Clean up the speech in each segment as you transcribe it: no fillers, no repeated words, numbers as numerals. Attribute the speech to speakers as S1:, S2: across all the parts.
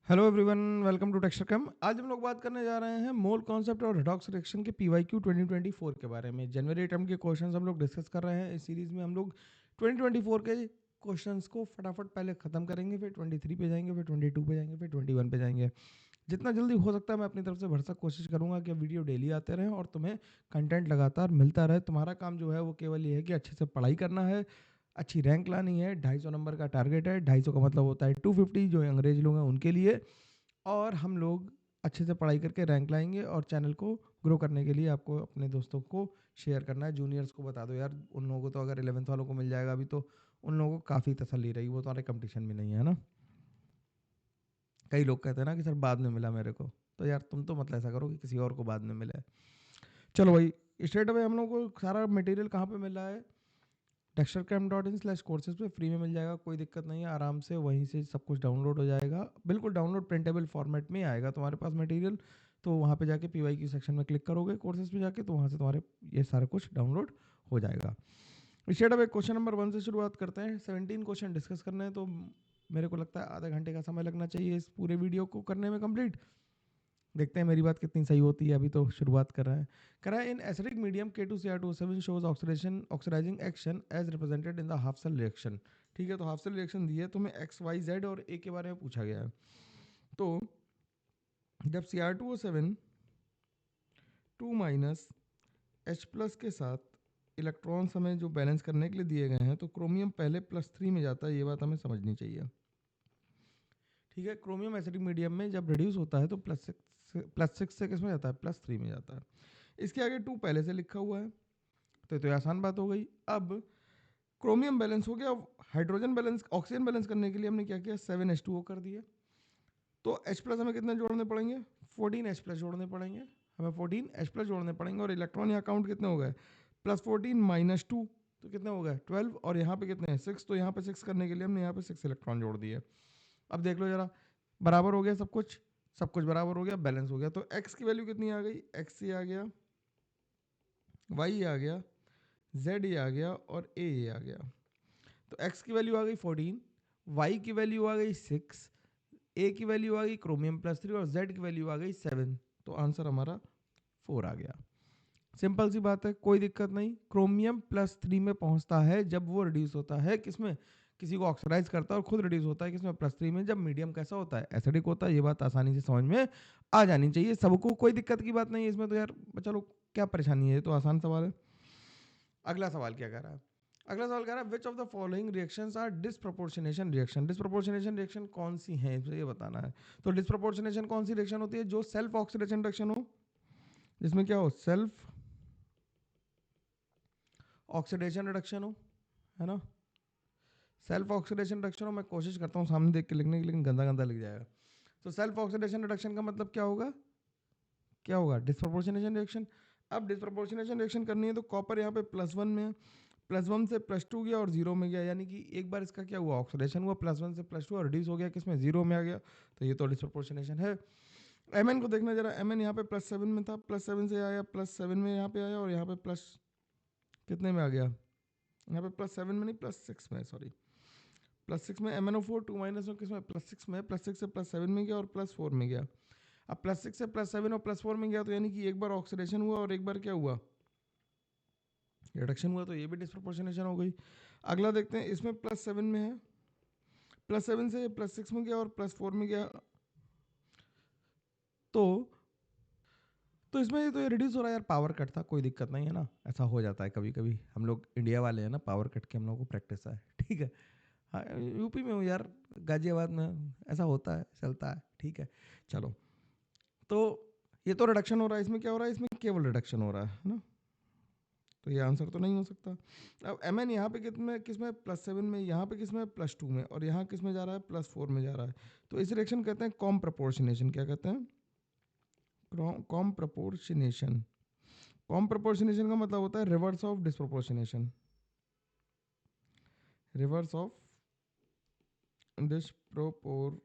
S1: Hello everyone, welcome to texture cam. आज हम लोग बात करने जा रहे हैं मोल कॉन्सेप्ट और रिडॉक्स रिएक्शन के पीवाईक्यू 2024 के बारे में। जनवरी अटेम्प्ट के क्वेश्चंस हम लोग डिस्कस कर रहे हैं। इस सीरीज में हम लोग 2024 के क्वेश्चंस को फटाफट पहले खत्म करेंगे, फिर 23 पे जाएंगे, फिर 22 पे जाएंगे, फिर 21 पे जाएंगे। जितना जल्दी हो सकता है मैं अपनी तरफ से भरसक कोशिश करूंगा कि वीडियो डेली आते रहें और तुम्हें कंटेंट लगातार मिलता रहे। तुम्हारा काम जो है वो केवल ये है कि अच्छे से पढ़ाई करना है, अच्छी रैंक लानी है। 250 नंबर का टारगेट है। 250 का मतलब होता है 250, जो अंग्रेज लोग हैं उनके लिए। और हम लोग अच्छे से पढ़ाई करके रैंक लाएंगे और चैनल को ग्रो करने के लिए आपको अपने दोस्तों को शेयर करना है। जूनियर्स को बता दो यार, उन लोगों को तो अगर 11th वालों को मिल जाएगा अभी तो उन लोगों को काफ़ी तसल्ली रही। वो तुम्हारे कंपटीशन में नहीं है ना। कई लोग कहते हैं ना कि सर बाद में मिला मेरे को, तो यार तुम तो मतलब ऐसा करो कि किसी और को बाद में मिला है। चलो भाई, स्ट्रेट अवे हम लोग को सारा मटेरियल कहाँ पे मिल रहा है? texturecamp.in/courses पे फ्री में मिल जाएगा, कोई दिक्कत नहीं है। आराम से वहीं से सब कुछ डाउनलोड हो जाएगा, बिल्कुल डाउनलोड प्रिंटेबल फॉर्मेट में आएगा तुम्हारे पास मटेरियल। तो वहाँ पे जाके पीवाईक्यू सेक्शन में क्लिक करोगे कोर्सेज पे जाके, तो वहाँ से तुम्हारे ये सारा कुछ डाउनलोड हो जाएगा। स्टेट अब क्वेश्चन नंबर 1 से शुरुआत करते हैं। 17 क्वेश्चन डिस्कस करने हैं, तो मेरे को लगता है आधा घंटे का समय लगना चाहिए इस पूरे वीडियो को करने में कंप्लीट। देखते हैं मेरी बात कितनी सही होती है। अभी तो शुरुआत कर रहा है। कह रहा है in acidic medium K2Cr2O7 shows oxidation oxidising action as represented in the half cell reaction. ठीक है, तो हाफ सेल रिएक्शन दी है, तुम्हें एक्स वाई जेड और ए के बारे में पूछा गया है। तो जब Cr2O7 2 माइनस H प्लस के साथ इलेक्ट्रॉन्स हमें जो बैलेंस करने के लिए दिए गए हैं, तो क्रोमियम पहले +3 में जाता है। ये बात हमें समझनी चाहिए। ठीक है, क्रोमियम एसिडिक मीडियम में जब रिड्यूस होता है तो +6 से किस में जाता है? +3 में जाता है। इसके आगे 2 पहले से लिखा हुआ है, तो ये आसान बात हो गई। अब क्रोमियम बैलेंस हो गया। हाइड्रोजन बैलेंस, ऑक्सीजन बैलेंस करने के लिए हमने क्या किया? 7H2O कर दिया। तो H प्लस हमें कितने जोड़ने पड़ेंगे? 14H प्लस जोड़ने पड़ेंगे। हमें 14H प्लस जोड़ने पड़ेंगे। और इलेक्ट्रॉन यहाँ काउंट कितने हो गए? +14 -2, तो कितने हो गए? 12। और यहाँ पे कितने हैं? 6। तो यहाँ पे 6 करने के लिए हमने यहाँ पे 6 इलेक्ट्रॉन जोड़ दिए। अब देख लो जरा, बराबर हो गया सब कुछ, सब कुछ बराबर हो गया, बैलेंस हो गया। तो x की वैल्यू कितनी आ गई? x ये आ गया, y ये आ गया, z ये आ गया और a ये आ गया। तो x की वैल्यू आ गई 14, y की वैल्यू आ गई 6, a की वैल्यू आ गई क्रोमियम +3 और z की वैल्यू आ गई 7। तो आंसर हमारा 4 आ गया। सिंपल सी बात है, कोई दिक्कत नहीं। क्रोमियम +3 में पहुंचता है जब वो रिड्यूस होता है किसमें? किसी को ऑक्सीडाइज करता है और खुद रिड्यूस होता है किसमें? +3 में। जब मीडियम कैसा होता है? एसिडिक होता है। ये बात आसानी से समझ में आ जानी चाहिए सबको, कोई दिक्कत की बात नहीं है इसमें। तो यार चलो, क्या परेशानी है, ये तो आसान सवाल है। अगला सवाल क्या कह रहा है? अगला सवाल कह रहा है which of the following reactions are disproportionation reaction. Disproportionation reaction कौन सी है, ये बताना है। तो डिसप्रोपोर्शनेशन कौन सी रिएक्शन होती है? जो सेल्फ ऑक्सीडेशन रिएक्शन हो, जिसमें क्या हो? सेल्फ ऑक्सीडेशन रिडक्शन हो, है ना। सेल्फ ऑक्सीडेशन रिडक्शन हो। मैं कोशिश करता हूँ सामने देख के लिखने की, लेकिन गंदा गंदा लिख जाएगा। तो सेल्फ ऑक्सीडेशन रिडक्शन का मतलब क्या होगा? क्या होगा? Disproportionation reaction. अब डिस्प्रोपोर्शनेशन रिएक्शन करनी है तो कॉपर यहाँ पे +1 में है, +1 से +2 गया और 0 में गया, यानी कि एक बार इसका क्या हुआ? ऑक्सीडेशन हुआ, +1 से +2 और रिड्यूस हो गया किसमें? 0 में आ गया। तो ये तो डिस्प्रोपोर्शनेशन है। Mn को देखना जरा। Mn यहाँ पे +7 में था, +7 से आया, +7 में यहाँ पे आया और यहाँ पे प्लस कितने में आ गया? यहाँ पे +7 में नहीं, +6 में, सॉरी। +6 में MnO4 2 माइनस में किसमें? +6 में। +6 से +7 में गया और +4 में गया। अब +6 से +7 और +4 में गया, तो यानी कि एक बार ऑक्सीडेशन हुआ और एक बार क्या हुआ? रिडक्शन हुआ। तो ये भी डिस्प्रोपोर्शनेशन हो गई। अगला देखते हैं, इसमें +7 में है, +7 से +6 में गया और +4 में गया। तो इसमें ये तो ये रिड्यूस हो रहा है यार। पावर कट था, कोई दिक्कत नहीं है ना, ऐसा हो जाता है कभी कभी। हम लोग इंडिया वाले हैं ना, पावर कट के हम लोग को प्रैक्टिस है। ठीक है। हाँ, यूपी में हूँ यार, गाजियाबाद में, ऐसा होता है, चलता है। ठीक है, चलो। तो ये तो रिडक्शन हो रहा है, इसमें क्या हो रहा है? इसमें केवल रिडक्शन हो रहा है ना। तो ये आंसर तो नहीं हो सकता। अब Mn यहाँ पे कितने किसमें? +7 में, यहाँ पे किसमें? +2 में, और यहाँ किसमें जा रहा है? +4 में जा रहा है। तो इस रिएक्शन कहते हैं कॉम प्रपोर्शनेशन। क्या कहते हैं? Com proportionation. कॉम प्रपोर्शनेशन का मतलब होता है reverse of disproportionation. Reverse of disproportionation.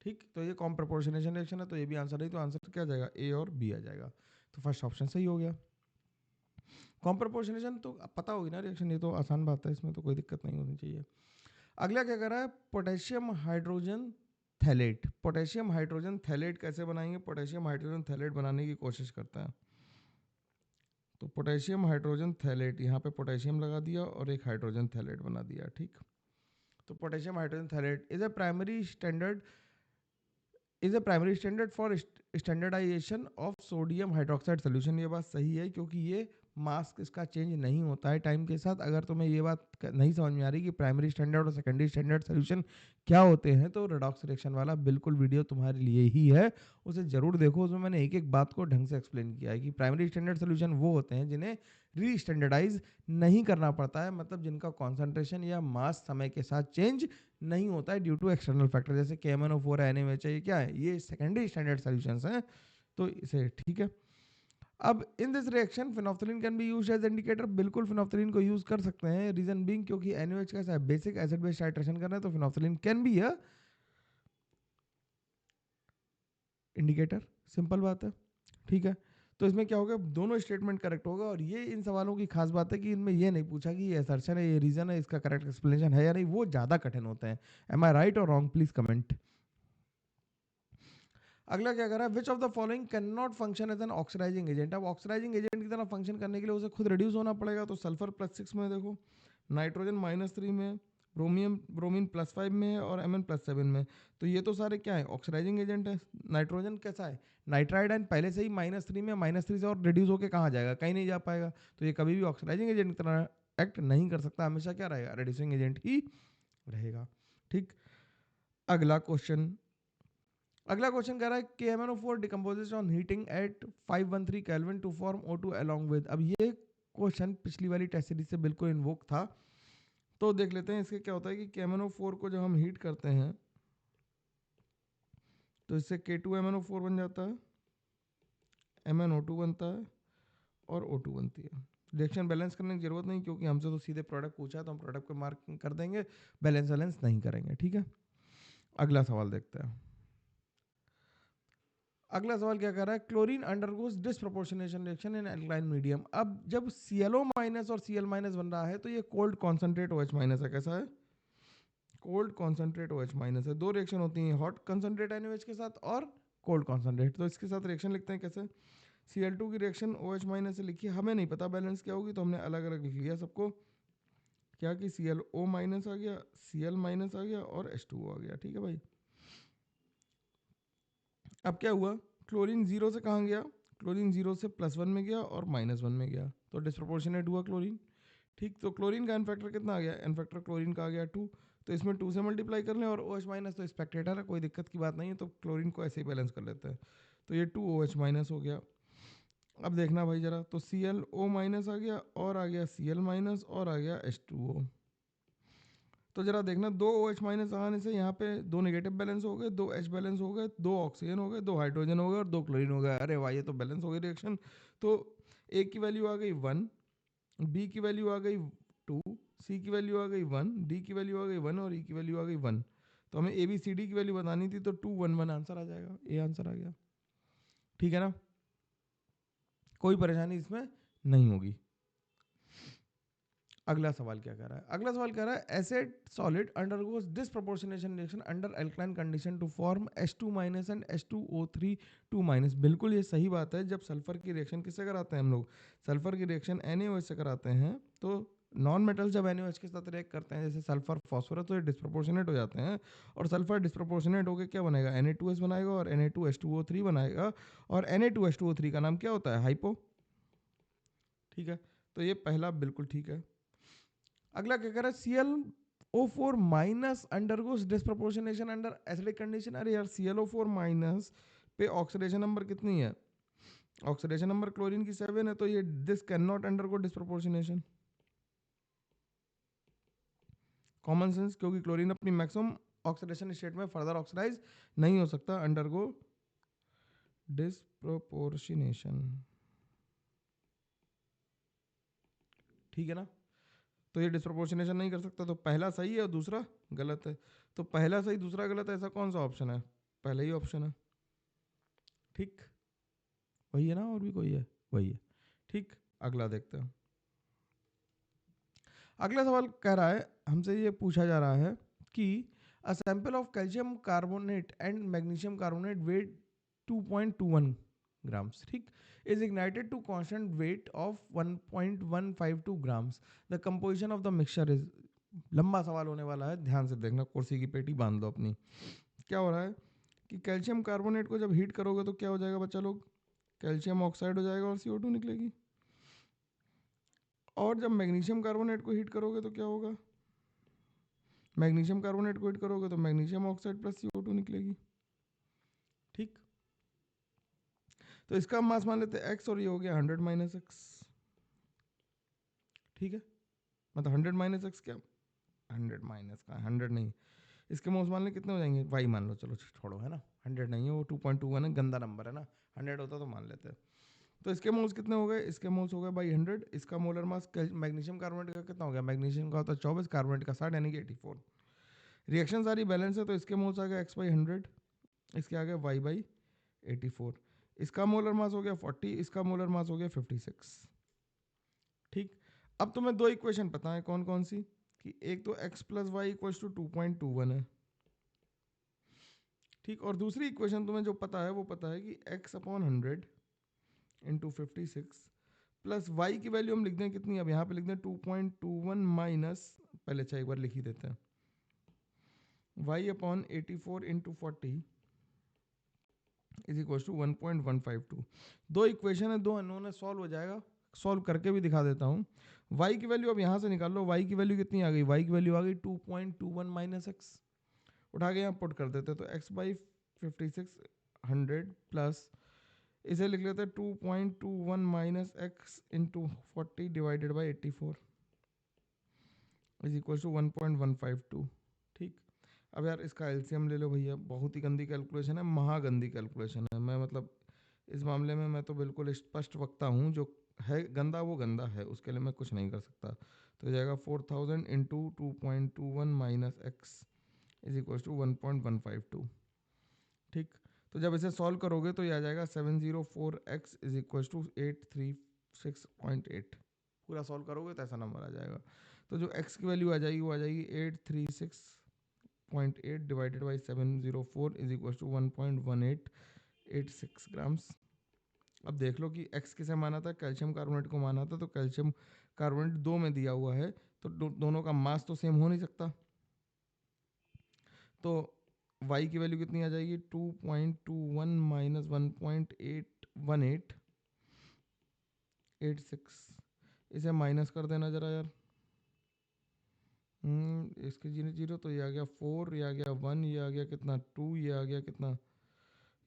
S1: ठीक, तो ये कॉम प्रपोर्शनेशन रिएक्शन है, तो ये भी आंसर नहीं। तो आंसर क्या आ जाएगा? ए और बी आ जाएगा। तो फर्स्ट ऑप्शन सही हो गया। कॉम प्रपोर्शनेशन तो अब पता होगी ना रिएक्शन, ये तो आसान बात है, इसमें तो कोई दिक्कत नहीं होनी चाहिए। अगला क्या कर रहा है, potassium hydrogen phthalate. Potassium hydrogen phthalate कैसे बनाएंगे, पोटेशियम हाइड्रोजन थैलेट बनाने की कोशिश करता है। तो पोटेशियम हाइड्रोजन थैलेट, यहाँ पे पोटेशियम लगा दिया और एक हाइड्रोजन थैलेट बना दिया, ठीक। तो potassium hydrogen phthalate is a primary standard for standardisation of sodium hydroxide solution. ये बात सही है क्योंकि ये मास्क इसका चेंज नहीं होता है टाइम के साथ। अगर तुम्हें ये बात नहीं समझ में आ रही कि प्राइमरी स्टैंडर्ड और सेकेंडरी स्टैंडर्ड सोल्यूशन क्या होते हैं, तो रेडॉक्स रिएक्शन वाला बिल्कुल वीडियो तुम्हारे लिए ही है, उसे जरूर देखो। उसमें मैंने एक एक बात को ढंग से एक्सप्लेन किया है कि प्राइमरी स्टैंडर्ड सोल्यूशन वो होते हैं जिन्हें री स्टैंडर्डाइज नहीं करना पड़ता है, मतलब जिनका कॉन्सेंट्रेशन या मास समय के साथ चेंज नहीं होता है ड्यू टू एक्सटर्नल फैक्टर, जैसे KMnO4 है, NaOH है, ये क्या है, ये सेकेंडरी स्टैंडर्ड सॉल्यूशंस हैं। तो इसे ठीक है। अब in this reaction phenolphthalein can be used as indicator, बिल्कुल फिनोल्फ्थालीन को यूज कर सकते हैं। रीजन बीइंग क्योंकि NaOH कैसा है, बेसिक एसिड बेस टाइट्रेशन कर रहे हैं, तो phenolphthalein can be a indicator, simple बात है, ठीक है। तो इसमें क्या होगा, दोनों स्टेटमेंट करेक्ट होगा। और ये इन सवालों की खास बात है कि इनमें ये नहीं पूछा कि ये असर्शन है, ये रीजन है, इसका करेक्ट एक्सप्लेनेशन है या नहीं, वो ज्यादा कठिन होते हैं। एम आई राइट और रॉन्ग, प्लीज कमेंट। अगला क्या कर रहा है, which of the following can not function as an oxidising agent. अब ऑक्सीडाइजिंग एजेंट की तरह फंक्शन करने के लिए उसे खुद रिड्यूस होना पड़ेगा। तो सल्फर +6 में देखो, नाइट्रोजन -3 में, ब्रोमीन +5 में है और Mn+7 में। तो ये तो सारे क्या है, ऑक्सीडाइजिंग एजेंट है। नाइट्रोजन कैसा है, नाइट्राइड आयन पहले से ही -3 में, -3 से और रिड्यूस होकर कहाँ जाएगा, कहीं नहीं जा पाएगा। तो ये कभी भी ऑक्सीडाइजिंग एजेंट की तरह एक्ट नहीं कर सकता, हमेशा क्या रहेगा, रिड्यूसिंग एजेंट ही रहेगा, ठीक। अगला क्वेश्चन, अगला क्वेश्चन कह रहा है KMnO4 decomposes on heating at 513 kelvin to form O2 along with. अब ये क्वेश्चन पिछली वाली टेस्ट सीरीज से बिल्कुल इन्वोक था, तो देख लेते हैं इसके क्या होता है कि KMnO4 को जब हम हीट करते हैं तो इससे K2MnO4 बन जाता है, MnO2 बनता है और O2 बनती है। रिएक्शन बैलेंस करने की जरूरत नहीं क्योंकि हमसे तो सीधे प्रोडक्ट पूछा है, तो हम प्रोडक्ट को मार्क कर देंगे, बैलेंस वैलेंस नहीं करेंगे, ठीक है। अगला सवाल देखते हैं। अगला सवाल क्या कर रहा है, chlorine undergoes disproportionation reaction in alkaline medium. अब जब ClO- और Cl- बन रहा है तो ये कोल्ड कॉन्सेंट्रेट OH- है, कैसा है, कोल्ड कॉन्सेंट्रेट OH- है। दो रिएक्शन होती हैं, हॉट कॉन्सेंट्रेट NaOH के साथ और कोल्ड कॉन्सेंट्रेट। तो इसके साथ रिएक्शन लिखते हैं कैसे, Cl2 की रिएक्शन OH- से लिखी, हमें नहीं पता बैलेंस क्या होगी, तो हमने अलग अलग लिख लिया सबको, क्या कि ClO- आ गया, Cl- आ गया और H2O आ गया, ठीक है भाई। अब क्या हुआ, क्लोरीन जीरो से कहाँ गया, क्लोरीन जीरो से +1 में गया और -1 में गया, तो डिस्प्रोपोर्शनेट हुआ क्लोरीन, ठीक। तो क्लोरीन का एन फैक्टर कितना आ गया, एन फैक्टर क्लोरीन का आ गया 2, तो इसमें 2 से मल्टीप्लाई कर लें और OH- तो स्पेक्टेटर है, कोई दिक्कत की बात नहीं है, तो क्लोरीन को ऐसे ही बैलेंस कर लेते हैं। तो ये 2OH- हो गया। अब देखना भाई जरा, तो ClO- आ गया और आ गया Cl- और आ गया H2O। तो जरा देखना, दो OH- आने से यहाँ पे दो नेगेटिव बैलेंस हो गए, दो H बैलेंस हो गए, दो ऑक्सीजन हो गए, दो हाइड्रोजन हो गए और दो क्लोरीन हो गए। अरे वाह, ये तो बैलेंस हो गई रिएक्शन। तो A की वैल्यू आ गई 1, B की वैल्यू आ गई 2, C की वैल्यू आ गई 1, D की वैल्यू आ गई 1 और E की वैल्यू आ गई 1। तो हमें ABCD की वैल्यू बतानी थी, तो 2 1 1 आंसर आ जाएगा, ए आंसर आ गया, ठीक है ना, कोई परेशानी इसमें नहीं होगी। अगला सवाल क्या कह रहा है, अगला सवाल कह रहा है acid solid undergoes disproportionation reaction under alkaline condition to form H2- and H2O3 2-। बिल्कुल ये सही बात है, जब सल्फर की रिएक्शन किससे कराते हैं हम लोग, सल्फर की रिएक्शन NaOH से कराते हैं, तो नॉन मेटल जब NaOH के साथ रिएक्ट करते हैं जैसे सल्फर फॉस्फोरस, तो ये डिस्प्रोपोर्शनेट हो जाते हैं, और सल्फर डिस्प्रोपोर्शनेट होकर क्या बनेगा, Na2S बनाएगा और Na2H2O3 बनाएगा, और Na2H2O3 का नाम क्या होता है, हाइपो, ठीक है। तो ये पहला बिल्कुल ठीक है। अगला क्या कर रहा है, ClO4- undergoes disproportionation under acidic condition. अरे यार, ClO4- पे ऑक्सीडेशन नंबर कितनी है, ऑक्सीडेशन नंबर क्लोरीन की 7 है, तो ये this can not undergo disproportionation, common sense, क्योंकि क्लोरीन अपनी मैक्सिमम ऑक्सीडेशन स्टेट में फर्दर ऑक्सीडाइज नहीं हो सकता, अंडरगो डिस्प्रोपोर्शनेशन, ठीक है ना। तो ये डिस्प्रोपोर्शनेशन नहीं कर सकता, तो पहला सही है और दूसरा गलत है। तो पहला सही दूसरा गलत, ऐसा कौन सा ऑप्शन है, पहला ही ऑप्शन है, ठीक, वही है ना, और भी कोई है, वही है, ठीक। अगला देखते हैं। अगला सवाल कह रहा है, हमसे ये पूछा जा रहा है कि a sample of calcium carbonate and magnesium carbonate weight 2.21 grams, ठीक, is ignited to constant weight of 1.152 grams. The composition of the mixture is, लंबा सवाल होने वाला है, ध्यान से देखना, कुर्सी की पेटी बांध लो अपनी। क्या हो रहा है कि कैल्शियम कार्बोनेट को जब हीट करोगे तो क्या हो जाएगा बच्चा लोग, कैल्शियम ऑक्साइड हो जाएगा और CO2 निकलेगी। और जब मैग्नीशियम कार्बोनेट को हीट करोगे तो क्या होगा, मैग्नीशियम कार्बोनेट को हीट करोगे तो मैग्नीशियम ऑक्साइड प्लस CO2 निकलेगी, ठीक। तो इसका मास मान लेते हैं x और ये हो गया 100 माइनस एक्स, ठीक है, मतलब 100 माइनस एक्स क्या, 100 माइनस का 100 नहीं, इसके मोल्स मान लें कितने हो जाएंगे, y मान लो, चलो छोड़ो, है ना, 100 नहीं है वो 2.21 है, गंदा नंबर है ना, 100 होता तो मान लेते हैं। तो इसके मोल्स कितने हो गए, इसके मोल्स हो गए बाई 100, इसका मोलर मास मैग्नीशियम कार्बोनेट का कितना हो गया, मैग्नीशियम का होता है 24, कार्बोनेट का 60 यानी कि 84। रिएक्शन सारी बैलेंस है तो इसके मोल्स आ गया x बाई 100, इसके आ गया y बाई 84, इसका मोलर मास हो गया 40, इसका मोलर मास हो गया 56, ठीक। अब तुम्हें दो इक्वेशन पता है कौन कौन सी, कि एक तो x plus Y equal to 2.21 है, ठीक, और दूसरी इक्वेशन तुम्हें जो पता है वो पता है कि x upon 100 into 56 plus Y की वैल्यू हम लिख दें कितनी, अब यहाँ पे लिख दें 2.21 माइनस, पहले अच्छा एक बार लिख ही देते हैं, y upon 84 into 40 is equal to 1.152। दो इक्वेशन है, दो अननोन है, सॉल्व हो जाएगा, सॉल्व करके भी दिखा देता हूँ। y की वैल्यू अब यहाँ से निकाल लो, y की वैल्यू कितनी आ गई, y की वैल्यू आ गई 2.21 माइनस एक्स, उठा के यहाँ पुट कर देते तो x बाई 56 100 प्लस इसे लिख लेते हैं 2.21 minus X into 40 divided by 84 is equal to 1.152, ठीक। अब यार इसका एलसीएम ले लो भैया, बहुत ही गंदी कैलकुलेशन है, महागंदी कैलकुलेशन है, मैं मतलब इस मामले में मैं तो बिल्कुल स्पष्ट वक्ता हूँ, जो है गंदा वो गंदा है, उसके लिए मैं कुछ नहीं कर सकता। तो जाएगा 4000 into 2.21 minus X is equal to 1.152, ठीक। तो जब इसे सॉल्व करोगे तो ये आ जाएगा 704x इज इक्वल टू 836.8, पूरा सॉल्व करोगे तो ऐसा नंबर आ जाएगा। तो जो x की वैल्यू आ जाएगी वो आ जाएगी 836.8 divided by 704 is equal to 1.1886 grams. अब देख लो कि x किसे माना था, कैल्शियम कार्बोनेट को माना था, तो कैल्शियम कार्बोनेट 2 में दिया हुआ है तो दोनों का मास तो सेम हो नहीं सकता, तो y की वैल्यू कितनी आ जाएगी 2.21 माइनस 1.886, इसे माइनस कर देना जरा यार, इसके जीरो जीरो तो ये आ गया 4, ये आ गया 1, ये आ गया कितना 2, ये आ गया कितना,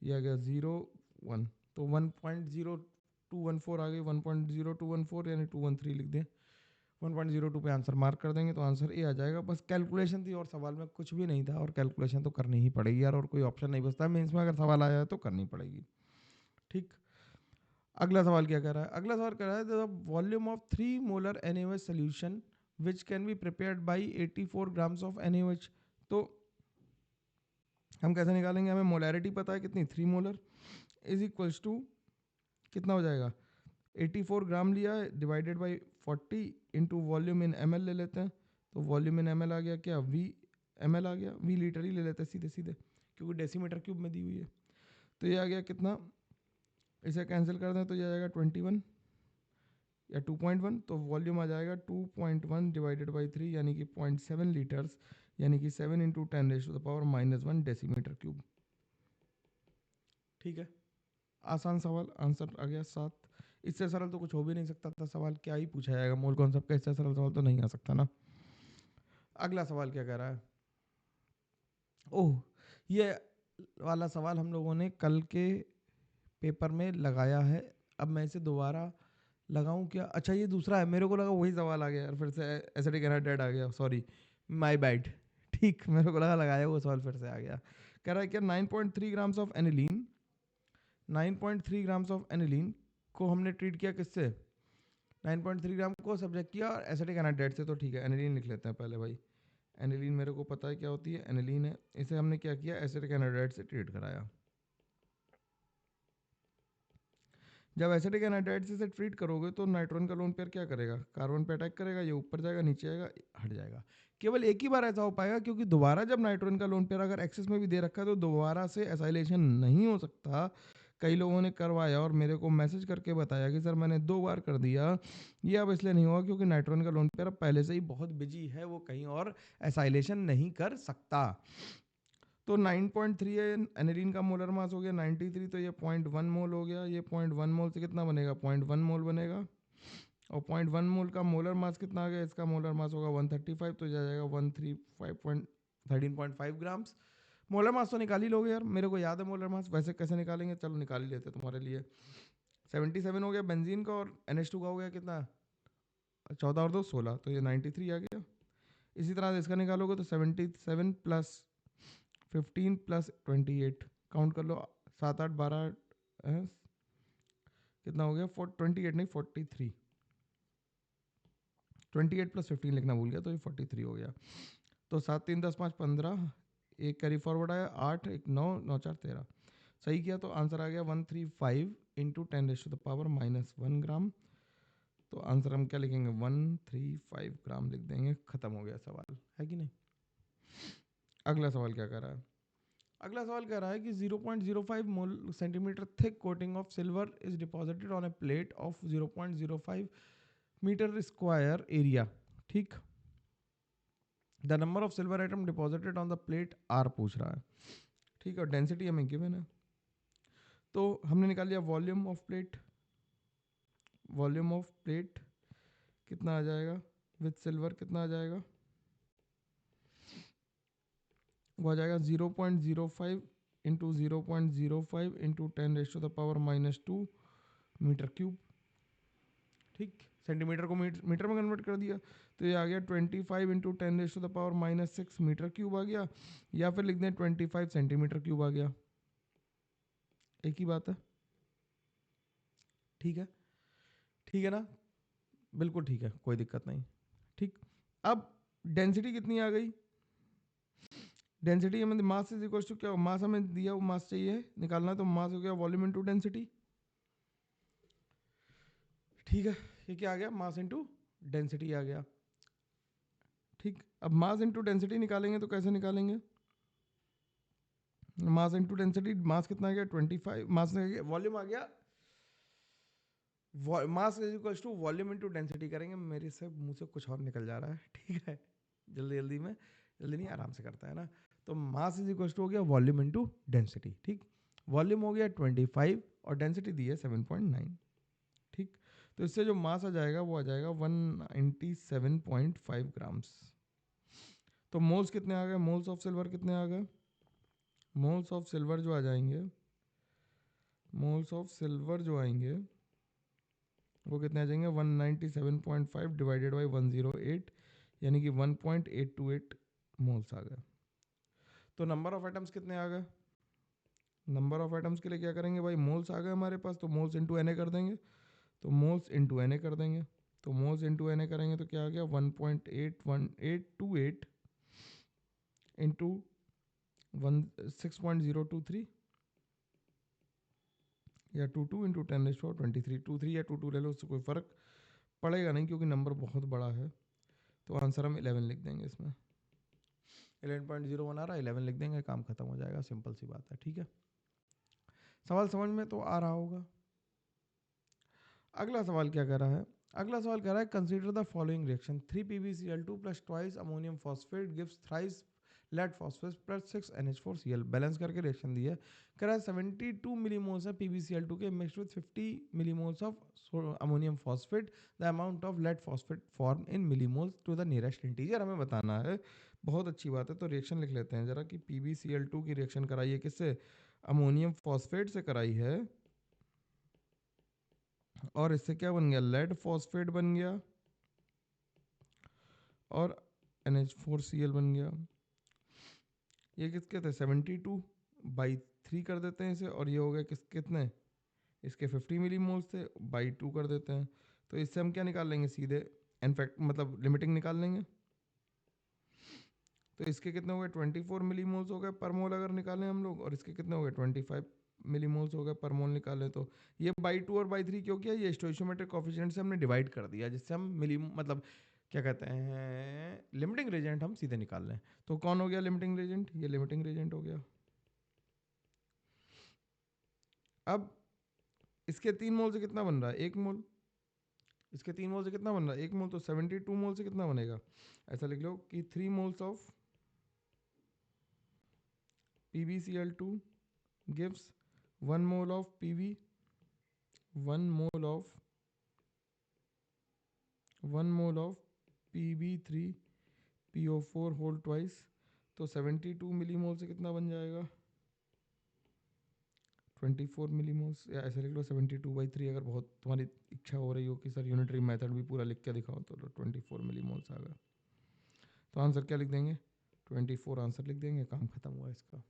S1: ये आ गया 0 1, तो 1.0214 आ गई, 1.0214 यानी 213 लिख दें, 1.02 पे आंसर मार्क कर देंगे तो आंसर ए आ जाएगा। बस कैलकुलेशन थी और सवाल में कुछ भी नहीं था, और कैलकुलेशन तो करनी ही पड़ेगी यार, और कोई ऑप्शन नहीं बचता मेंस में, अगर सवाल आया है तो करनी पड़ेगी, ठीक। अगला सवाल क्या कह रहा है, अगला सवाल कह रहा है the volume of 3 molar NaOH solution which can be prepared by 84 grams of NaOH। तो हम कैसे निकालेंगे, हमें मोलैरिटी पता है कितनी, 3 मोलर इज इक्वल्स टू कितना हो जाएगा, 84 ग्राम लिया है divided by 40 into volume in ml ले लेते हैं, तो वॉल्यूम इन ml आ गया क्या, v ml आ गया, v लीटर ही ले लेते हैं सीधे सीधे क्योंकि डेसीमीटर क्यूब में दी हुई है। तो ये आ गया कितना, इसे कैंसिल कर दें तो ये आ जाएगा 21 या 2.1, तो वॉल्यूम आ जाएगा 2.1 डिवाइडेड बाई 3 यानी कि 0.7 लीटर्स, यानी कि 7 into 10 raise to the power -1 decimetre cube, ठीक है। आसान सवाल, आंसर आ गया 7, इससे सरल तो कुछ हो भी नहीं सकता था सवाल, क्या ही पूछा जाएगा मोल कॉन्सेप्ट का, इससे सरल सवाल तो नहीं आ सकता ना। अगला सवाल क्या कह रहा है, ओह ये वाला सवाल हम लोगों ने कल के पेपर में लगाया है, अब मैं इसे दोबारा लगाऊं क्या, अच्छा ये दूसरा है, मेरे को लगा वही सवाल आ गया यार, फिर से एसिडिक एनहाइड्राइड आ गया, सॉरी माय बैड, ठीक, मेरे को लगा लगाया वो सवाल फिर से आ गया। कह रहा है क्या 9.3 grams of aniline, 9.3 grams of aniline को हमने ट्रीट किया किससे, 9.3 ग्राम को सब्जेक्ट किया और एसिटिक एनहाइड्राइड से, तो ठीक है एनिलीन लिख लेते हैं पहले भाई, एनिलीन मेरे को पता है क्या होती है, एनिलीन है, इसे हमने क्या किया एसिटिक एनहाइड्राइड से ट्रीट कराया। जब एसिटिक एनाइड्राइड से ट्रीट करोगे तो नाइट्रोजन का लोन पेयर क्या करेगा, कार्बन पे अटैक करेगा, ये ऊपर जाएगा, नीचे आएगा, हट जाएगा। केवल एक ही बार ऐसा हो पाएगा, क्योंकि दोबारा जब नाइट्रोजन का लोन पेयर अगर एक्सेस में भी दे रखा है तो दोबारा से एसाइलेशन नहीं हो सकता। कई लोगों ने करवाया और मेरे को मैसेज करके बताया कि सर मैंने 2 बार कर दिया। ये अब इसलिए नहीं हुआ क्योंकि नाइट्रोजन का लोन पेयर अब पहले से ही बहुत बिजी है, वो कहीं और एसाइलेशन नहीं कर सकता। तो 9.3 एनिलीन का मोलर मास हो गया 93, तो ये 0.1 मोल हो गया। ये 0.1 मोल से कितना बनेगा, 0.1 मोल बनेगा। और 0.1 मोल का मोलर मास कितना आ गया, इसका मोलर मास होगा 135, तो जाएगा 135.13.5 ग्राम्स। मोलर मास तो निकाल ही लोगे यार, मेरे को याद है मोलर मास, वैसे कैसे निकालेंगे, चलो निकाल ही लेते तुम्हारे लिए। 77 हो गया बेंजीन का, और NH2 का हो गया कितना, 14 और 2 16, तो ये 93 आ गया। इसी तरह से इसका निकालोगे तो 77 प्लस 15 प्लस 28, काउंट कर लो, 7 8 12 कितना हो गया, 28 नहीं 43, 28 प्लस 15 लिखना भूल गया, तो ये 43 हो गया। तो 7 3 10 5 15, एक कैरी फॉरवर्ड आया, 8 1 9 9 4 13, सही किया तो आंसर आ गया 135 इंटू 10⁻⁻1 ग्राम। तो आंसर हम क्या लिखेंगे, 135 ग्राम लिख देंगे, खत्म हो गया सवाल, है कि नहीं। अगला सवाल क्या कर रहा है, अगला सवाल कह रहा है कि 0.05 mole centimetre thick coating of silver is deposited on a plate of 0.05 metre square area. ठीक, the number of silver item deposited on the plate are पूछ रहा है। ठीक है, और डेंसिटी हमें गिवन है, तो हमने निकाल लिया volume of plate. Volume of plate कितना आ जाएगा विथ सिल्वर, कितना आ जाएगा, वो आ जाएगा 0.05 इंटू 0.05 इंटू 10⁻⁻2 मीटर क्यूब। ठीक, सेंटीमीटर को मीटर में कन्वर्ट कर दिया, तो ये आ गया 25 इंटू 10⁻⁻6 मीटर क्यूब आ गया, या फिर लिख दें 25 सेंटीमीटर क्यूब आ गया, एक ही बात है। ठीक है, ठीक है ना, बिल्कुल ठीक है, कोई दिक्कत नहीं। ठीक, अब डेंसिटी कितनी आ गई, डेंसिटी हमें मास इज इक्वल टू क्या, मास हमें दिया, वो मास चाहिए निकालना, तो मास हो गया वॉल्यूम इनटू डेंसिटी। ठीक है, ये क्या आ गया, मास इनटू डेंसिटी आ गया। ठीक, अब मास इनटू डेंसिटी निकालेंगे तो कैसे निकालेंगे, मास इनटू डेंसिटी, मास कितना आ गया 25, मास वॉल्यूम आ गया, mass is equal to volume into density करेंगे, मेरे से मुंह से कुछ और निकल जा रहा है। ठीक है, जल्दी जल्दी में, जल्दी नहीं आराम से करता है ना। तो मास इज इक्वल टू हो गया वॉल्यूम इनटू डेंसिटी। ठीक, वॉल्यूम हो गया 25 और डेंसिटी दी है 7.9। ठीक, तो इससे जो मास आ जाएगा वो आ जाएगा 197.5 ग्राम्स। तो मोल्स कितने आ गए, मोल्स ऑफ सिल्वर कितने आ गए, मोल्स ऑफ सिल्वर जो आ जाएंगे, मोल्स ऑफ सिल्वर जो आएंगे वो कितने आ जाएंगे, 197.5 डिवाइडेड बाई 108, यानी कि 1.828 मोल्स आ गए। तो नंबर ऑफ एटम्स कितने आ गए, नंबर ऑफ एटम्स के लिए क्या करेंगे भाई, मोल्स आ गए हमारे पास, तो मोल्स इंटू एन कर देंगे, तो मोल्स इंटू एन कर देंगे, तो मोल्स इंटू एन करेंगे तो क्या आ गया 1.81828 इंटू 6.023 या 22 इंटू 10⁻23, 23 या 22 ले लो, उससे कोई फ़र्क पड़ेगा नहीं क्योंकि नंबर बहुत बड़ा है। तो आंसर हम 11 लिख देंगे, इसमें 11.01 आ रहा है, 11 लिख देंगे, काम खत्म हो जाएगा, सिंपल सी बात है। ठीक है, सवाल समझ में तो आ रहा होगा। अगला सवाल क्या कह रहा है, अगला सवाल कह रहा है consider the following reaction 3 PbCl2 plus twice ammonium phosphate gives thrice lead phosphate plus 6 NH4Cl। Balance करके रिएक्शन दी है, कह रहा है 72 मिलीमोल्स है PbCl2 के mixed with 50 millimoles of ammonium phosphate, the amount of lead phosphate form in millimoles to the nearest integer हमें बताना है। बहुत अच्छी बात है, तो रिएक्शन लिख लेते हैं जरा कि PbCl2 की रिएक्शन कराई है किससे, अमोनियम फॉस्फेट से कराई है, और इससे क्या बन गया, लेड फॉस्फेट बन गया और NH4Cl बन गया। ये किसके थे 72/3 कर देते हैं इसे, और ये हो गया कितने, इसके 50 मिलीमोल्स थे, बाई 2 कर देते हैं। तो इससे हम क्या निकाल लेंगे सीधे, इनफैक्ट मतलब लिमिटिंग निकाल लेंगे, तो इसके कितने हो गए 24 मिलीमोल्स हो गए पर मोल अगर निकालें हम लोग, और इसके कितने हो गए 25 मिलीमोल्स हो गए, पर मोल निकाले तो ये बाई 2 और बाई 3 क्यों किया, ये स्टोइशियोमेट्रिक कोफिशिएंट से हमने डिवाइड कर दिया, जिससे हम मिली मतलब क्या कहते हैं लिमिटिंग रेजेंट हम सीधे निकाल लें। तो कौन हो गया लिमिटिंग रेजेंट, ये लिमिटिंग रेजेंट हो गया। अब इसके 3 मोल से कितना बन रहा है, 1 मोल, इसके 3 मोल से कितना बन रहा है, 1 मोल, तो 72 मोल से कितना बनेगा, ऐसा लिख लो कि 3 moles of PbCl2 gives 1 mole of Pb, 1 mole of 1 mole of Pb3PO4 whole twice, तो 72 मिलीमोल से कितना बन जाएगा, 24 मिलीमोल्स, या ऐसे लिख लो 72/3, अगर बहुत तुम्हारी इच्छा हो रही हो कि सर यूनिटरी मेथड भी पूरा लिख के दिखाओ, तो 24 मिलीमोल्स आ गया। तो आंसर क्या लिख देंगे, 24 आंसर लिख देंगे, काम खत्म हुआ इसका।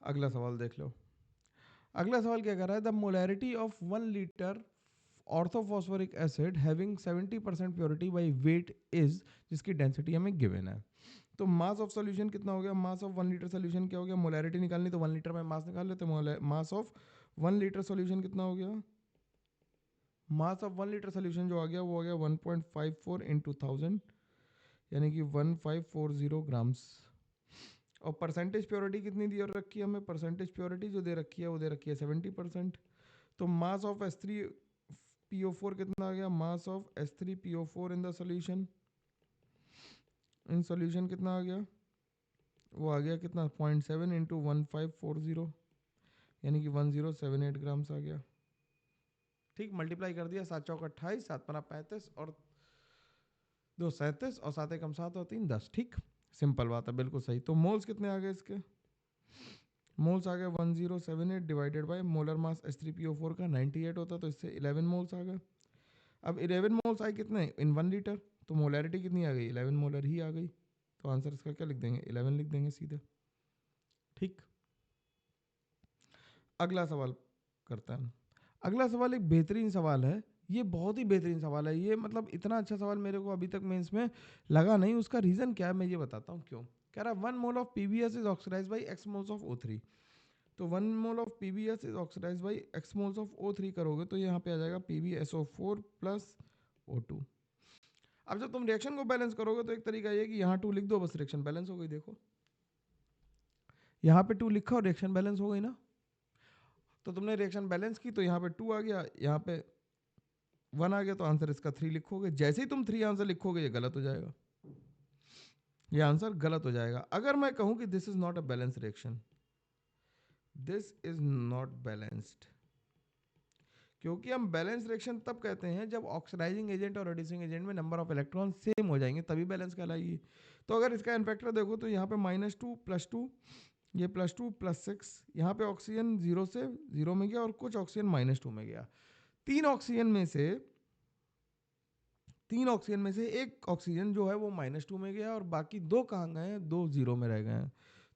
S1: अगला सवाल देख लो। अगला सवाल क्या कर रहा है, the molarity of 1 litre orthophosphoric acid having 70% purity by weight is, जिसकी डेंसिटी हमें गिवन है। तो मास ऑफ सॉल्यूशन कितना हो गया, मास ऑफ 1 लीटर सॉल्यूशन क्या हो गया, मोलैरिटी निकालनी तो 1 लीटर में मास निकाल लेते, मास ऑफ 1 लीटर सॉल्यूशन कितना हो गया, मास ऑफ 1 लीटर सॉल्यूशन जो आ गया वो आ गया 1.54 इंटू 1000, यानी कि 1540 ग्राम्स। और परसेंटेज प्योरिटी कितनी दी और रखी है हमें, परसेंटेज प्योरिटी जो दे रखी है वो दे रखी है 70%। तो मास ऑफ H3PO4 कितना आ गया, mass of H3PO4 in the solution, in solution कितना आ गया, वो आ गया कितना 0.7 इंटू 1540, यानी कि 1078 ग्राम्स आ गया। ठीक, मल्टीप्लाई कर दिया, 7 चौक 28, 7 पना 35 और 2 37 और 7 एकम 7 और 3 10। ठीक, सिंपल बात है, बिल्कुल सही। तो मोल्स कितने आ गए इसके, मोल्स आ गए 1078 divided by molar mass H3PO4 का 98 होता, तो इससे 11 मोल्स आ गए। अब 11 मोल्स आए कितने इन 1 लीटर, तो मोलैरिटी कितनी आ गई, 11 मोलर ही आ गई। तो आंसर इसका क्या लिख देंगे, 11 लिख देंगे सीधे। ठीक, अगला सवाल करते हैं। अगला सवाल एक बेहतरीन सवाल है, ये बहुत ही बेहतरीन सवाल है, ये मतलब इतना अच्छा सवाल मेरे को अभी तक मेंस में लगा नहीं। उसका रीज़न क्या है मैं ये बताता हूँ क्यों। कह रहा है 1 mole of PbS is oxidised by x moles of O3। तो 1 mole of PbS is oxidised by x moles of O3 करोगे तो यहाँ पे आ जाएगा PbSO4 प्लस O2। अब जब तुम रिएक्शन को बैलेंस करोगे तो एक तरीका ये कि यहाँ 2 लिख दो, बस रिएक्शन बैलेंस हो गई। देखो यहाँ पे 2 लिखा और रिएक्शन बैलेंस हो गई ना। तो तुमने रिएक्शन बैलेंस की तो यहाँ पे 2 आ गया, यहाँ पे 1 आ गया, तो आंसर इसका 3 लिखोगे। जैसे ही तुम 3 आंसर लिखोगे ये गलत हो जाएगा, ये आंसर गलत हो जाएगा। अगर मैं कहूं कि this is not a balance reaction, this is not balanced, क्योंकि हम बैलेंस रिएक्शन तब कहते हैं जब ऑक्सीडाइजिंग एजेंट और रिड्यूसिंग एजेंट में नंबर ऑफ इलेक्ट्रॉन सेम हो जाएंगे, तभी बैलेंस कहलाएगी। तो अगर इसका एन फैक्टर देखो तो यहाँ पे -2 +2, ये +2 +6, यहाँ पे ऑक्सीजन 0 से 0 में गया और कुछ ऑक्सीजन -2 में गया। तीन ऑक्सीजन में से एक ऑक्सीजन जो है वो -2 में गया और बाकी 2 कहाँ गए हैं, 2 0 में रह गए हैं।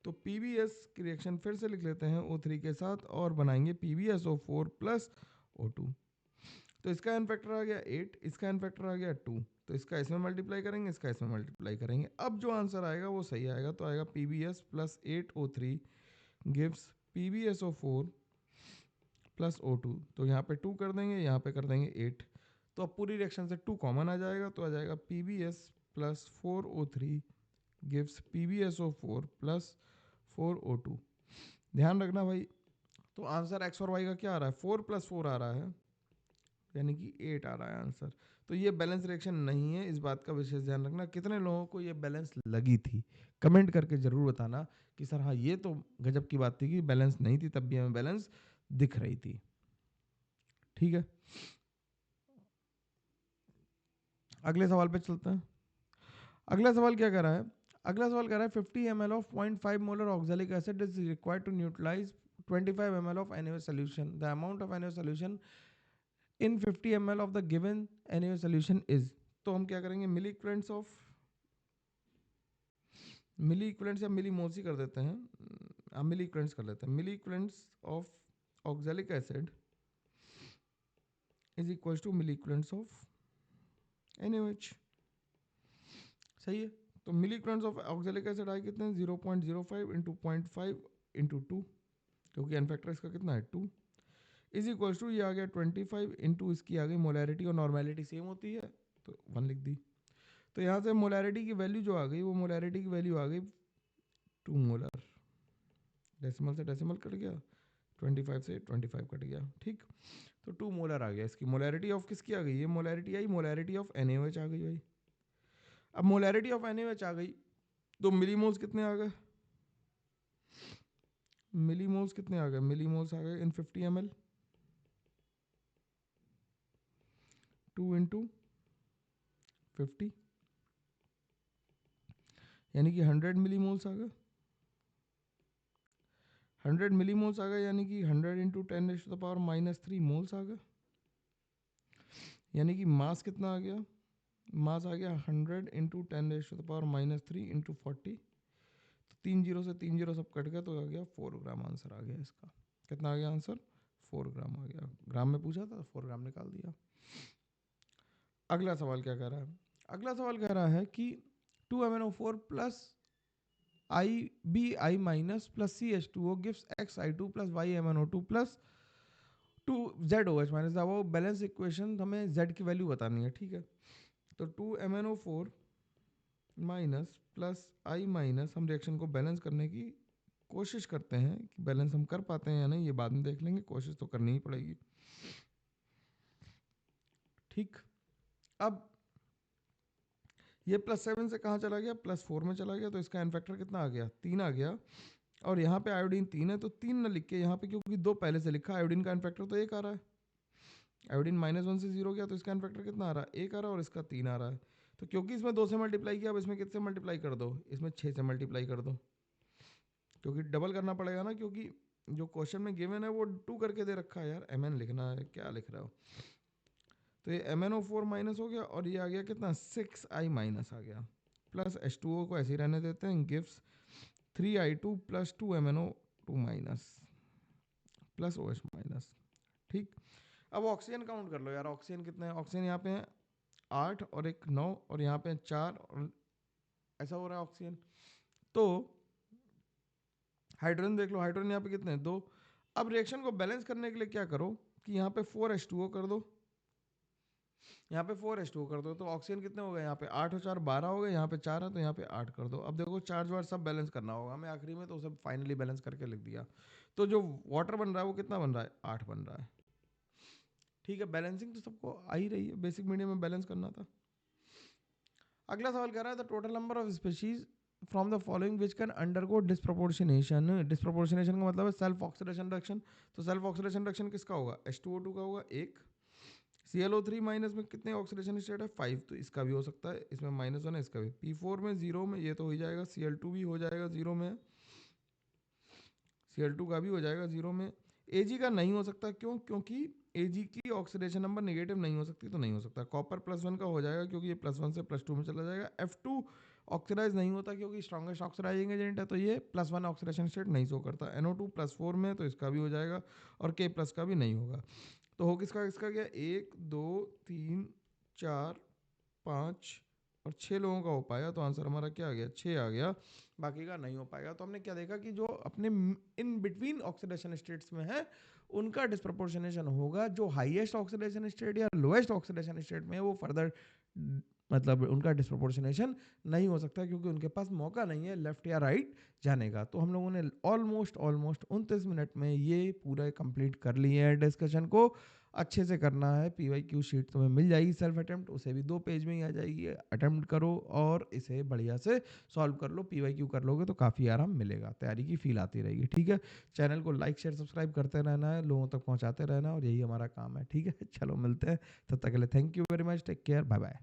S1: तो PbS की रिएक्शन फिर से लिख लेते हैं O3 के साथ और बनाएंगे PbSO4 प्लस O2। तो इसका एन फैक्टर आ गया 8, इसका एन फैक्टर आ गया 2, तो इसका इसमें मल्टीप्लाई करेंगे, इसका इसमें मल्टीप्लाई करेंगे। अब जो आंसर आएगा वो सही आएगा, तो आएगा PbS plus 8O3 gives PbSO4 plus O2। तो यहाँ पे 2 कर देंगे, यहाँ पे कर देंगे 8, तो अब पूरी रिएक्शन से 2 कॉमन आ जाएगा, तो आ जाएगा PbS plus 4O3 gives PbSO4 plus 4O2। ध्यान रखना भाई, तो आंसर x और y का क्या आ रहा है, 4 + 4 आ रहा है, यानी कि 8 आ रहा है आंसर। तो ये बैलेंस रिएक्शन नहीं है, इस बात का विशेष ध्यान रखना। कितने लोगों को ये बैलेंस लगी थी कमेंट करके जरूर बताना कि सर हाँ ये तो गजब की बात थी कि बैलेंस नहीं थी तब भी हमें बैलेंस दिख रही थी। ठीक है, अगले सवाल पे चलते हैं। अगला सवाल क्या कर रहा है, अगला सवाल कर रहा है 50 ml of 0.5 molar oxalic acid is required to neutralise 25 ml of NaOH solution. The amount of NaOH solution in 50 ml of the given NaOH solution is। तो हम क्या करेंगे, मिली इक्विवेलेंट्स या मिली मोल्स ही कर देते हैं, हम मिली इक्विवेलेंट्स कर लेते हैं। Milli equivalents of oxalic acid is equal to milli equivalents of NaOH। सही है, तो milli equivalents of oxalic acid आए कितने, 0.05 इंटू 0.5 इंटू 2, क्योंकि एन फैक्टर इसका कितना है 2 इज इक्वल टू ये आ गया 25 इंटू इसकी आ गई मोलैरिटी और नॉर्मेलिटी सेम होती है तो 1 लिख दी। तो यहाँ से मोलैरिटी की वैल्यू जो आ गई वो मोलैरिटी की वैल्यू आ गई 2 मोलर, डेसिमल से डेसिमल कट गया, 25 से 25 कट गया, ठीक। तो 2 मोलर आ गया। इसकी मोलैरिटी ऑफ किसकी आ गई, ये molarity I, molarity of NaOH आ गई भाई। अब मोलैरिटी ऑफ NaOH आ गई तो मिलीमोल्स कितने आ गए, मिलीमोल्स कितने आ गए, मिलीमोल्स आ गए इन 50 ml 2 इंटू 50 यानी कि 100 मिलीमोल्स आ गए, 100 मिलीमोल्स आ गए यानी कि 100 इंटू 10⁻³ मोल्स आ गए, यानी कि मास कितना आ गया, मास आ गया 100 इंटू 10⁻³ इंटू 40। तो 3 जीरो से 3 जीरो सब कट गया तो आ गया 4 ग्राम आंसर आ गया इसका। कितना आ गया आंसर, 4 ग्राम आ गया। ग्राम में पूछा था 4 ग्राम निकाल दिया। अगला सवाल क्या कह रहा है, अगला सवाल कह रहा है कि 2MnO4 plus IBI minus plus CH2O gives XI2 plus YMnO2 plus 2ZOH minus वो बैलेंस इक्वेशन, हमें Z की वैल्यू बतानी है, ठीक है। तो 2MnO4 minus plus I minus, हम रिएक्शन को बैलेंस करने की कोशिश करते हैं कि बैलेंस हम कर पाते हैं या नहीं ये बाद में देख लेंगे, कोशिश तो करनी ही पड़ेगी, ठीक। अब ये +7 से कहाँ चला गया, +4 में चला गया, तो इसका एन फैक्टर कितना आ गया 3 आ गया। और यहाँ पे आयोडीन 3 है तो 3 ना लिख के यहाँ पे, क्योंकि 2 पहले से लिखा, आयोडीन का एन फैक्टर तो 1 आ रहा है, आयोडीन -1 से 0 गया तो इसका एन फैक्टर कितना आ रहा है 1 आ रहा है और इसका 3 आ रहा है। तो क्योंकि इसमें 2 से मल्टीप्लाई किया, अब इसमें कितने मल्टीप्लाई कर दो, इसमें 6 से मल्टीप्लाई कर दो, क्योंकि डबल करना पड़ेगा ना, क्योंकि जो क्वेश्चन में गिवन है वो 2 करके दे रखा है यार, Mn लिखना है, क्या लिख रहे हो। तो ये MnO4 माइनस हो गया और ये आ गया कितना 6I माइनस आ गया, प्लस H2O को ऐसे ही रहने देते हैं, gives 3I2 plus 2MnO2 minus plus OH minus, ठीक। अब ऑक्सीजन काउंट कर लो यार, ऑक्सीजन कितने हैं, ऑक्सीजन यहाँ पे है 8 और एक 9 और यहाँ पे 4 और ऐसा हो रहा है ऑक्सीजन। तो हाइड्रोजन देख लो, हाइड्रोजन यहाँ पे कितने हैं 2। अब रिएक्शन को बैलेंस करने के लिए क्या करो कि यहाँ पे 4H2O कर दो, यहाँ पे 4H2O कर दो, तो ऑक्सीजन कितने हो गए, यहाँ पे 8 और 4 12 हो गए, यहाँ पे 4 है तो यहाँ पे 8 कर दो। अब देखो चार्ज वार्ज सब बैलेंस करना होगा हमें आखिरी में, तो सब फाइनली बैलेंस करके लिख दिया। तो जो वाटर बन रहा है वो कितना बन रहा है 8 बन रहा है, ठीक है। बैलेंसिंग तो सबको आ ही रही है, बेसिक मीडियम में बैलेंस करना था। अगला सवाल कह रहा है the total number of species from the following which can undergo disproportionation. Disproportionation का मतलब है सेल्फ ऑक्सीडेशन रिएक्शन। तो सेल्फ ऑक्सीडेशन रिएक्शन किसका होगा, H2O2 का होगा 1। ClO3 माइनस में कितने ऑक्सीडेशन स्टेट है 5, तो इसका भी हो सकता है, इसमें -1 है इसका भी। P4 में 0 में ये तो हो ही जाएगा, Cl2 भी हो जाएगा 0 में, Cl2 का भी हो जाएगा 0 में। Ag का नहीं हो सकता, क्यों, क्योंकि Ag की ऑक्सीडेशन नंबर नेगेटिव नहीं हो सकती, तो नहीं हो सकता। कॉपर +1 का हो जाएगा क्योंकि ये +1 से +2 में चला जाएगा। F2 ऑक्सीडाइज नहीं होता क्योंकि स्ट्रॉन्गेस्ट ऑक्सीडाइजिंग एजेंट है, तो ये +1 ऑक्सीडेशन स्टेट नहीं शो करता। NO2 +4 में तो इसका भी हो जाएगा और K+ का भी नहीं होगा। तो हो किसका किसका गया 1 2 3 4 5 और 6 लोगों का हो पाया, तो आंसर हमारा क्या आ गया 6 आ गया, बाकी का नहीं हो पाएगा। तो हमने क्या देखा कि जो अपने इन बिटवीन ऑक्सीडेशन स्टेट्स में है उनका डिस्प्रोपोर्शनेशन होगा, जो हाईएस्ट ऑक्सीडेशन स्टेट या लोएस्ट ऑक्सीडेशन स्टेट में है वो फर्दर मतलब उनका डिस्प्रोपोर्शनेशन नहीं हो सकता, क्योंकि उनके पास मौका नहीं है लेफ्ट या राइट जाने का। तो हम लोगों ने ऑलमोस्ट 29 मिनट में ये पूरा कंप्लीट कर लिए हैं डिस्कशन को। अच्छे से करना है, PYQ शीट तुम्हें मिल जाएगी सेल्फ अटेम्प्ट, उसे भी 2 पेज में ही आ जाएगी, अटेम्प्ट करो और इसे बढ़िया से सॉल्व कर लो। PYQ कर लोगे तो काफ़ी आराम मिलेगा, तैयारी की फील आती रहेगी, ठीक है। चैनल को लाइक शेयर सब्सक्राइब करते रहना है, लोगों तक पहुंचाते रहना, और यही हमारा काम है, ठीक है। चलो मिलते हैं, तब तक के लिए thank you very much, take care, bye bye.